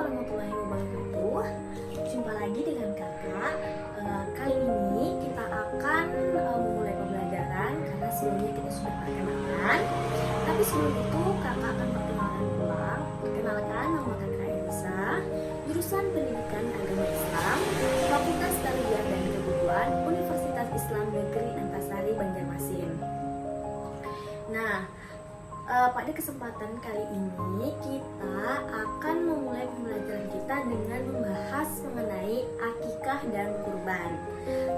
warahmatullahi wabarakatuh. Jumpa lagi dengan kakak. Kali ini kita akan memulai pembelajaran karena sebelumnya kita sudah perkenalan. Tapi sebelum itu kakak akan perkenalkan ulang. Perkenalkan, nama kakak Elisa, jurusan Pendidikan Agama Islam, Fakultas Tarbiyah dan Keguruan, Universitas Islam Negeri Antasari Banjarmasin. Nah, pada kesempatan kali ini kita akan memulai pembelajaran kita dengan membahas mengenai akikah dan kurban.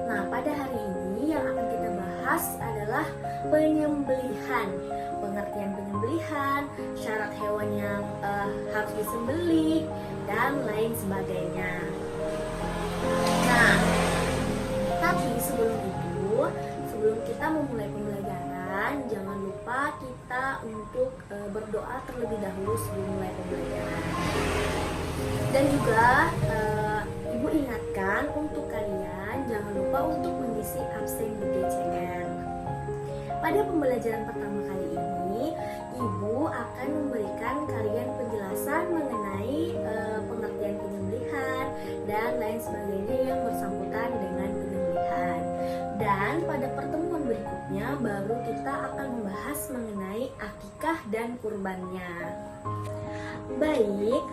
Nah, pada hari ini yang akan kita bahas adalah penyembelihan, pengertian penyembelihan, syarat hewan yang harus disembelih, dan lain sebagainya. Nah, tapi sebelum kita memulai pembelajaran, jangan lupa kita untuk berdoa terlebih dahulu sebelum mulai pembelajaran. Dan juga Ibu ingatkan untuk kalian jangan lupa untuk mengisi absen di DCR. Pada pembelajaran pertama kali ini, Ibu akan memberikan kalian penjelasan mengenai pengertian penyembelihan dan lain sebagainya yang bersangkutan dengan penyembelihan. Dan pada pertemuan berikutnya baru kita akan membahas mengenai akikah dan kurbannya. Baik,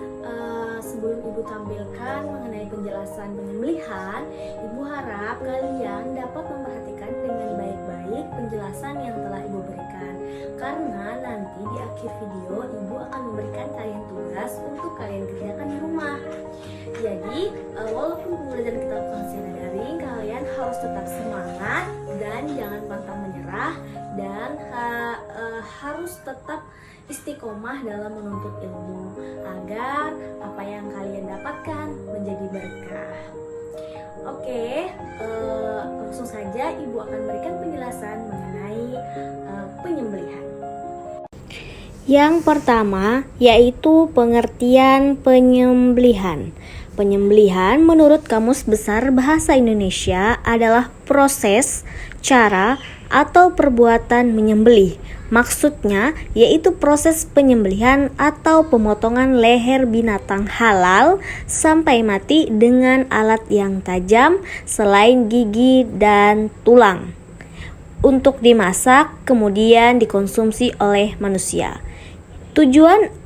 sebelum Ibu tampilkan mengenai penjelasan penyembelihan, Ibu harap kalian dapat memperhatikan dengan baik-baik penjelasan yang telah Ibu berikan. Karena nanti di akhir video Ibu akan memberikan kalian tugas untuk kalian kerjakan di rumah. Jadi, walaupun pembelajaran kita lakukan secara daring, kalian harus tetap semangat dan jangan pantang menyerah, dan harus tetap istiqomah dalam menuntut ilmu agar apa yang kalian dapatkan menjadi berkah. Oke, langsung saja Ibu akan berikan penjelasan mengenai penyembelihan. Yang pertama yaitu pengertian penyembelihan. Penyembelihan menurut Kamus Besar Bahasa Indonesia adalah proses, cara, atau perbuatan menyembelih. Maksudnya yaitu proses penyembelihan atau pemotongan leher binatang halal sampai mati dengan alat yang tajam selain gigi dan tulang, untuk dimasak kemudian dikonsumsi oleh manusia.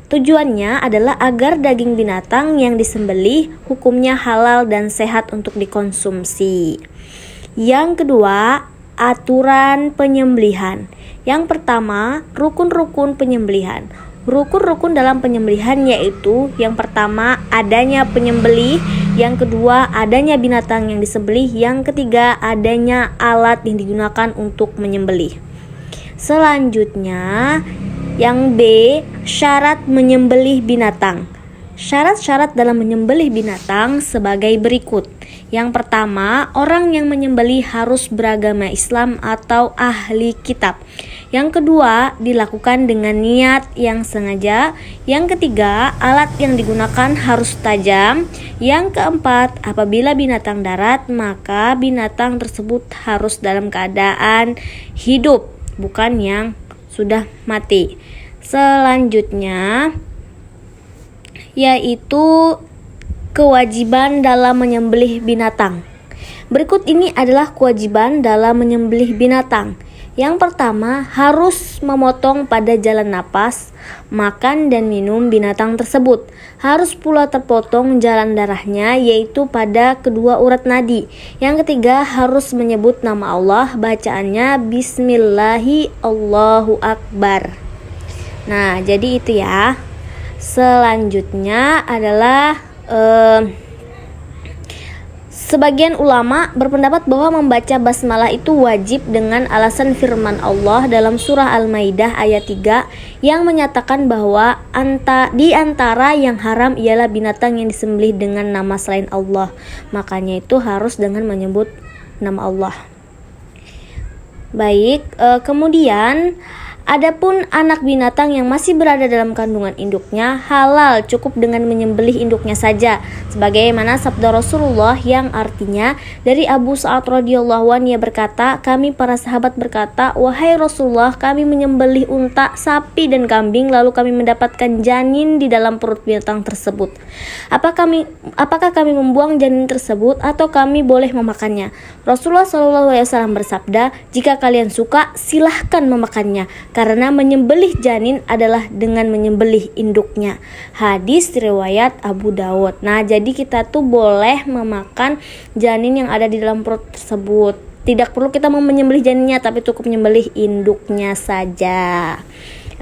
Tujuannya adalah agar daging binatang yang disembelih hukumnya halal dan sehat untuk dikonsumsi. Yang kedua, aturan penyembelihan. Yang pertama, rukun-rukun penyembelihan. Rukun-rukun dalam penyembelihan yaitu yang pertama, adanya penyembelih, yang kedua, adanya binatang yang disembelih, yang ketiga, adanya alat yang digunakan untuk menyembelih. Selanjutnya, yang B, syarat menyembelih binatang. Syarat-syarat dalam menyembelih binatang sebagai berikut. Yang pertama, orang yang menyembelih harus beragama Islam atau ahli kitab. Yang kedua, dilakukan dengan niat yang sengaja. Yang ketiga, alat yang digunakan harus tajam. Yang keempat, apabila binatang darat, maka binatang tersebut harus dalam keadaan hidup, bukan yang sudah mati. Selanjutnya yaitu kewajiban dalam menyembelih binatang. Berikut ini adalah kewajiban dalam menyembelih binatang. Yang pertama, harus memotong pada jalan napas, makan dan minum binatang tersebut. Harus pula terpotong jalan darahnya, yaitu pada kedua urat nadi. Yang ketiga, harus menyebut nama Allah, bacaannya Bismillahi Allahu Akbar. Nah, jadi itu ya. Selanjutnya adalah sebagian ulama berpendapat bahwa membaca basmalah itu wajib dengan alasan firman Allah dalam surah Al-Maidah ayat 3 yang menyatakan bahwa di antara yang haram ialah binatang yang disembelih dengan nama selain Allah. Makanya itu harus dengan menyebut nama Allah. Baik, kemudian Adapun anak binatang yang masih berada dalam kandungan induknya halal, cukup dengan menyembelih induknya saja. Sebagaimana sabda Rasulullah yang artinya, dari Abu Sa'ad radhiyallahu anhu, ia berkata, kami para sahabat berkata, wahai Rasulullah, kami menyembelih unta, sapi dan kambing, lalu kami mendapatkan janin di dalam perut binatang tersebut. Apakah kami membuang janin tersebut atau kami boleh memakannya? Rasulullah SAW bersabda, jika kalian suka silahkan memakannya, karena menyembelih janin adalah dengan menyembelih induknya. Hadis riwayat Abu Dawud. Nah, jadi kita tuh boleh memakan janin yang ada di dalam perut tersebut. Tidak perlu kita menyembelih janinnya, tapi cukup menyembelih induknya saja.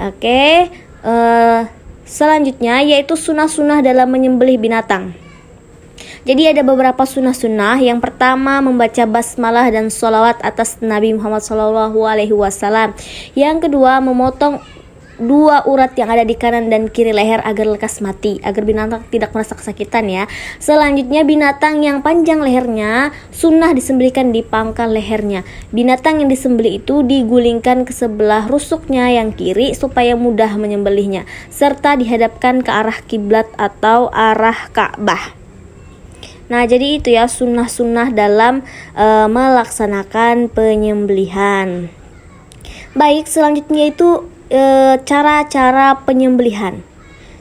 Oke, selanjutnya yaitu sunnah-sunnah dalam menyembelih binatang. Jadi ada beberapa sunnah-sunnah. Yang pertama, membaca basmalah dan sholawat atas Nabi Muhammad SAW. Yang kedua, memotong 2 urat yang ada di kanan dan kiri leher agar lekas mati, agar binatang tidak merasa kesakitan ya. Selanjutnya, binatang yang panjang lehernya sunnah disembelihkan di pangkal lehernya. Binatang yang disembelih itu digulingkan ke sebelah rusuknya yang kiri supaya mudah menyembelihnya, serta dihadapkan ke arah kiblat atau arah Ka'bah. Nah, jadi itu ya sunnah-sunnah dalam melaksanakan penyembelihan. Baik, selanjutnya itu cara-cara penyembelihan.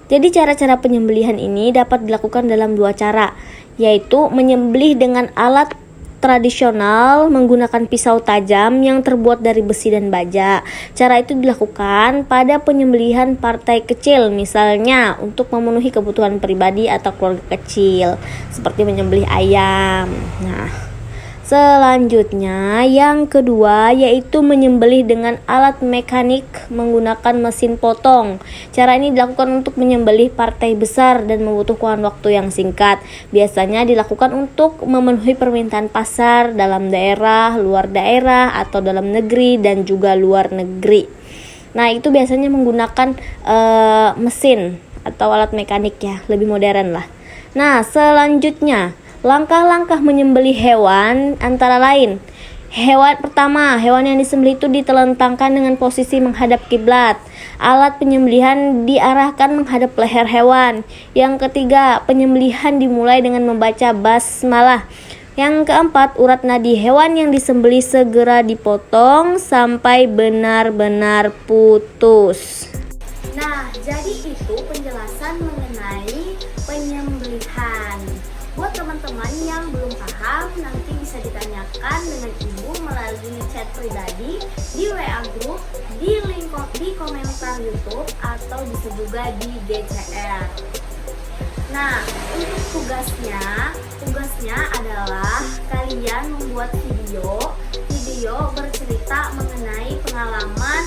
Jadi cara-cara penyembelihan ini dapat dilakukan dalam 2 cara, yaitu menyembelih dengan alat tradisional menggunakan pisau tajam yang terbuat dari besi dan baja. Cara itu dilakukan pada penyembelihan partai kecil, misalnya untuk memenuhi kebutuhan pribadi atau keluarga kecil, seperti menyembelih ayam. Nah, selanjutnya yang kedua yaitu menyembelih dengan alat mekanik menggunakan mesin potong. Cara ini dilakukan untuk menyembelih partai besar dan membutuhkan waktu yang singkat. Biasanya dilakukan untuk memenuhi permintaan pasar dalam daerah, luar daerah, atau dalam negeri dan juga luar negeri. Nah, itu biasanya menggunakan mesin atau alat mekanik ya, lebih modern lah. Nah, selanjutnya langkah-langkah menyembelih hewan antara lain. Hewan pertama, hewan yang disembelih itu ditelentangkan dengan posisi menghadap kiblat. Alat penyembelihan diarahkan menghadap leher hewan. Yang ketiga, penyembelihan dimulai dengan membaca basmalah. Yang keempat, urat nadi hewan yang disembelih segera dipotong sampai benar-benar putus. Nah, jadi itu penjelasan mengenai penyembelihan. Buat teman-teman yang belum paham, nanti bisa ditanyakan dengan ibu melalui chat pribadi, di WA group, di link di komentar YouTube, atau bisa juga di DCR. Nah, untuk tugasnya adalah kalian membuat video bercerita mengenai pengalaman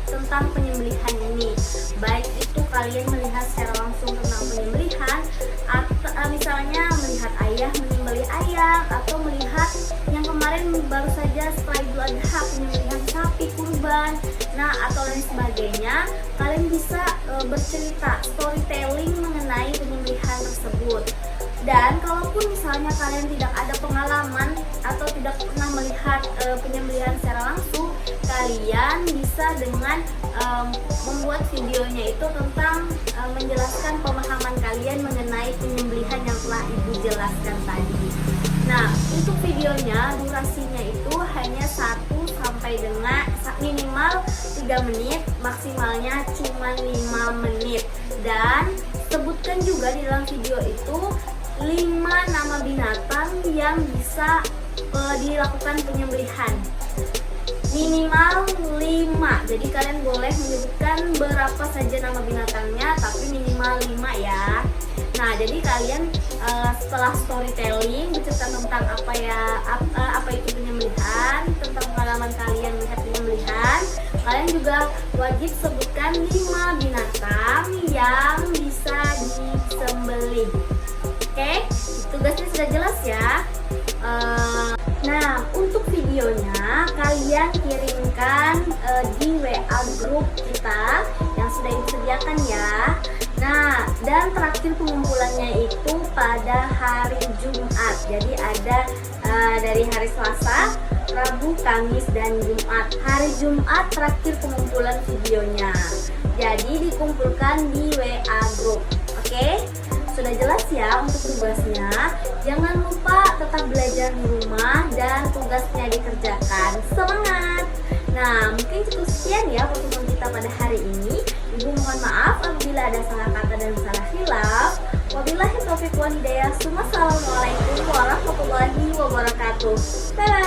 tentang penyembelihan ini. Baik itu kalian melihat secara langsung tentang penyembelihan, atau misalnya melihat ayah menyembelih ayam, atau melihat yang kemarin baru saja setelah Idul Adha penyembelihan sapi kurban, nah atau lain sebagainya. Kalian bisa bercerita, storytelling mengenai penyembelihan tersebut. Dan kalaupun misalnya kalian tidak ada pengalaman atau tidak pernah melihat penyembelihan secara langsung, kalian bisa dengan membuat videonya itu tentang menjelaskan pemahaman kalian mengenai penyembelihan yang telah ibu jelaskan tadi. Nah, untuk videonya durasinya itu hanya 1 sampai dengan minimal 3 menit, maksimalnya cuma 5 menit. Dan sebutkan juga di dalam video itu 5 nama binatang yang bisa dilakukan penyembelihan. Minimal 5. Jadi kalian boleh menyebutkan berapa saja nama binatangnya, tapi minimal 5 ya. Nah, jadi kalian setelah storytelling bercerita tentang apa itu penyembelihan, tentang pengalaman kalian melihat penyembelihan, kalian juga wajib sebutkan 5 binatang yang bisa disembelih. Oke, tugasnya sudah jelas ya. Nah, untuk videonya kalian kirimkan di WA grup kita yang sudah disediakan ya. Nah, dan terakhir pengumpulannya itu pada hari Jumat. Jadi ada dari hari Selasa, Rabu, Kamis, dan Jumat. Hari Jumat terakhir pengumpulan videonya. Jadi dikumpulkan di WA group. Oke? Sudah jelas ya untuk tugasnya. Jangan lupa tetap belajar di rumah dan tugasnya dikerjakan. Semangat! Nah, mungkin cukup sekian ya pertemuan kita pada hari ini. Ibu mohon maaf apabila ada salah kata dan salah khilaf. Wabillahi taufiq wal hidayah. Wassalamualaikum warahmatullahi wabarakatuh. Bye.